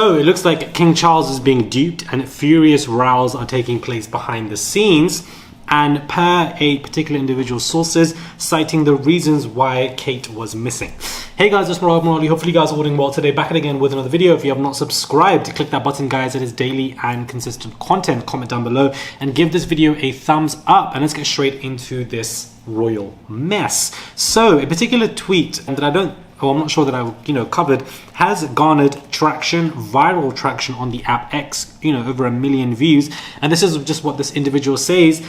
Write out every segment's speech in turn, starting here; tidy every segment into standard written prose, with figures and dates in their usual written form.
So it looks like King Charles is being duped and furious rows are taking place behind the scenes, and per a particular individual sources citing the reasons why Kate was missing. Hey guys, it's Morali. Hopefully you guys are all doing well today. Back again with another video. If you have not subscribed, click that button guys. It is daily and consistent content. Comment down below and give this video a thumbs up, and let's get straight into this royal mess. So a particular tweet that I'm not sure that I covered, has garnered traction, viral traction on the app X, over 1 million views. And this is just what this individual says,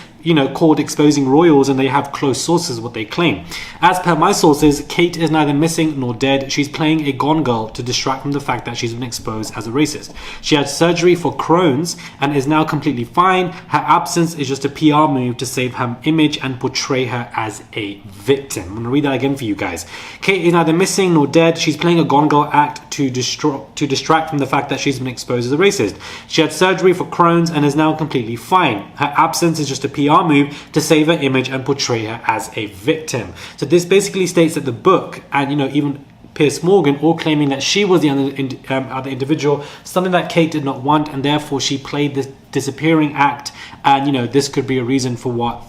called exposing royals, and they have close sources what they claim. As per my sources, Kate is neither missing nor dead. She's playing a gone girl to distract from the fact that she's been exposed as a racist. She had surgery for Crohn's and is now completely fine. Her absence is just a PR move to save her image and portray her as a victim. I'm gonna read that again for you guys. Kate is neither missing nor dead. She's playing a gone girl act to distract from the fact that she's been exposed as a racist. She had surgery for Crohn's and is now completely fine. Her absence is just a PR move to save her image and portray her as a victim. So this basically states that the book and even Piers Morgan all claiming that she was the other individual, something that Kate did not want, and therefore she played this disappearing act. And this could be a reason for why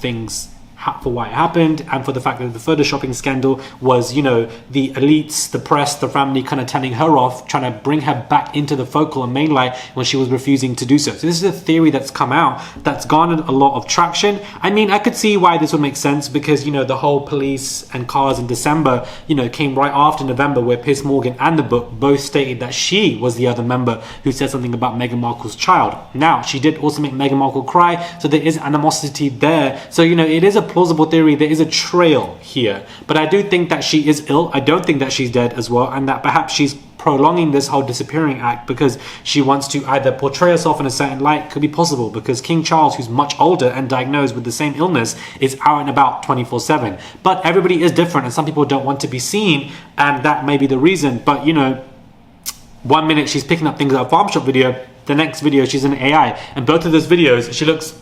it happened, and for the fact that the photoshopping scandal was, the elites, the press, the family kind of telling her off, trying to bring her back into the focal and main light when she was refusing to do so. So this is a theory that's come out that's garnered a lot of traction. I mean, I could see why this would make sense because, the whole police and cars in December, came right after November, where Piers Morgan and the book both stated that she was the other member who said something about Meghan Markle's child. Now, she did also make Meghan Markle cry, so there is animosity there. So, it is a plausible theory. There is a trail here, but I do think that she is ill. I don't think that she's dead as well, and that perhaps she's prolonging this whole disappearing act because she wants to either portray herself in a certain light. Could be possible because King Charles, who's much older and diagnosed with the same illness, is out and about 24/7. But everybody is different, and some people don't want to be seen, and that may be the reason. But 1 minute she's picking up things at a farm shop video, the next video she's in AI, and both of those videos she looks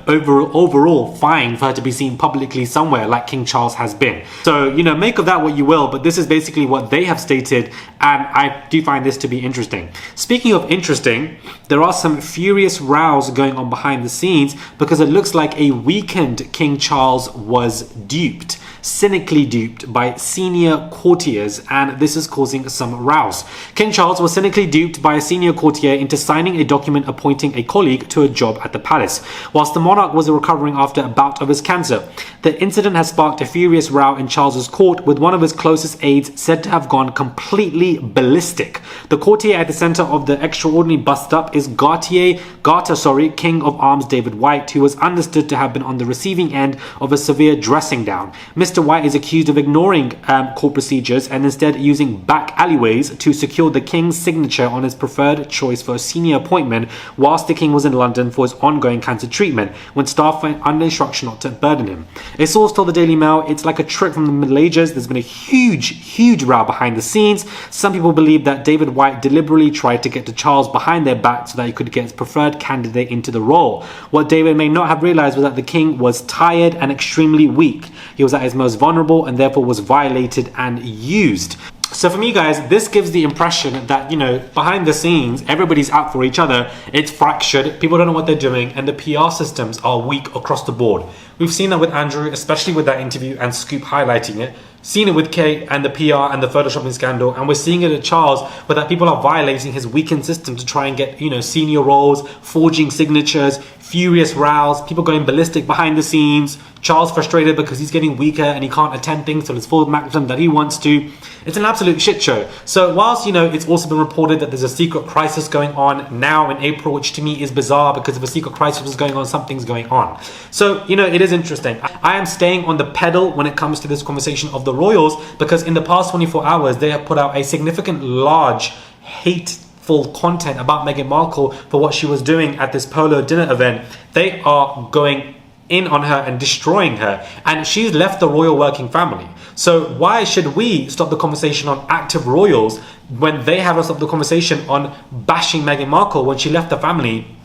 overall fine for her to be seen publicly somewhere like King Charles has been. So, make of that what you will, but this is basically what they have stated, and I do find this to be interesting. Speaking of interesting, there are some furious rows going on behind the scenes because it looks like a weakened King Charles was duped, cynically duped by senior courtiers, and this is causing some rows. King Charles was cynically duped by a senior courtier into signing a document appointing a colleague to a job at the palace, whilst the monarch was recovering after a bout of his cancer. The incident has sparked a furious row in Charles's court, with one of his closest aides said to have gone completely ballistic. The courtier at the center of the extraordinary bust-up is Garter, King of Arms David White, who was understood to have been on the receiving end of a severe dressing down. Mr. White is accused of ignoring court procedures and instead using back alleyways to secure the king's signature on his preferred choice for a senior appointment whilst the king was in London for his ongoing cancer treatment, when staff went under instruction not to burden him. A source told the Daily Mail it's like a trick from the Middle Ages. There's been a huge row behind the scenes. Some people believe that David White deliberately tried to get to Charles behind their back so that he could get his preferred candidate into the role. What David may not have realized was that the king was tired and extremely weak. He was at his most vulnerable and therefore was violated and used. So for me guys, this gives the impression that, behind the scenes, everybody's out for each other. It's fractured, people don't know what they're doing, and the PR systems are weak across the board. We've seen that with Andrew, especially with that interview and Scoop highlighting it. Seen it with Kate and the PR and the photoshopping scandal, and we're seeing it at Charles, where that people are violating his weakened system to try and get, senior roles, forging signatures, furious rows, people going ballistic behind the scenes. Charles frustrated because he's getting weaker and he can't attend things to his full maximum that he wants to. It's an absolute shit show. So whilst, it's also been reported that there's a secret crisis going on now in April, which to me is bizarre because if a secret crisis was going on, something's going on. So, it is interesting. I am staying on the pedal when it comes to this conversation of the royals because in the past 24 hours, they have put out a significant large hateful content about Meghan Markle for what she was doing at this polo dinner event. They are going in on her and destroying her, and she's left the royal working family. So why should we stop the conversation on active royals when they haven't stopped the conversation on bashing Meghan Markle when she left the family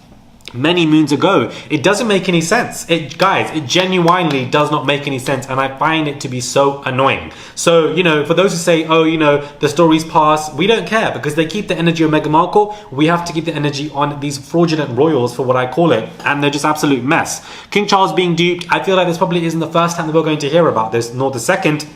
many moons ago. It doesn't make any sense. Guys, it genuinely does not make any sense, and I find it to be so annoying. So, you know, for those who say, oh, you know, the story's past, we don't care, because they keep the energy on Meghan Markle. We have to keep the energy on these fraudulent royals, for what I call it, and they're just absolute mess. King Charles being duped, I feel like this probably isn't the first time that we're going to hear about this, nor the second,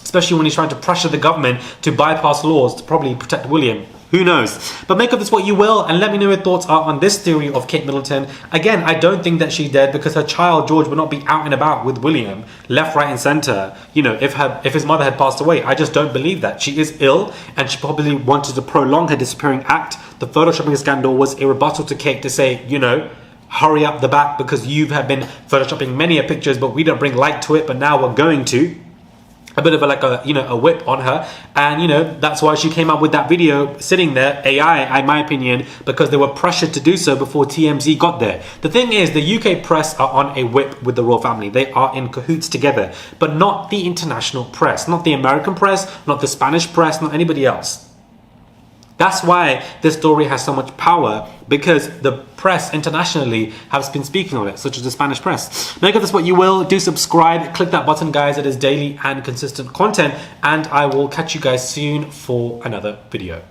especially when he's trying to pressure the government to bypass laws to probably protect William. Who knows? But make of this what you will, and let me know your thoughts are on this theory of Kate Middleton. Again, I don't think that she's dead, because her child George would not be out and about with William, left, right and centre, you know, if his mother had passed away. I just don't believe that. She is ill, and she probably wanted to prolong her disappearing act. The photoshopping scandal was a rebuttal to Kate to say, you know, hurry up the back, because you have been photoshopping many a pictures, but we don't bring light to it, but now we're going to. A bit of a whip on her, and you know, that's why she came up with that video sitting there, AI in my opinion, because they were pressured to do so before TMZ got there. The thing is, the UK press are on a whip with the royal family. They are in cahoots together, but not the international press, not the American press, not the Spanish press, not anybody else. That's why this story has so much power, because the press internationally has been speaking on it, such as the Spanish press. Make of this what you will. Do subscribe, click that button, guys. It is daily and consistent content, and I will catch you guys soon for another video.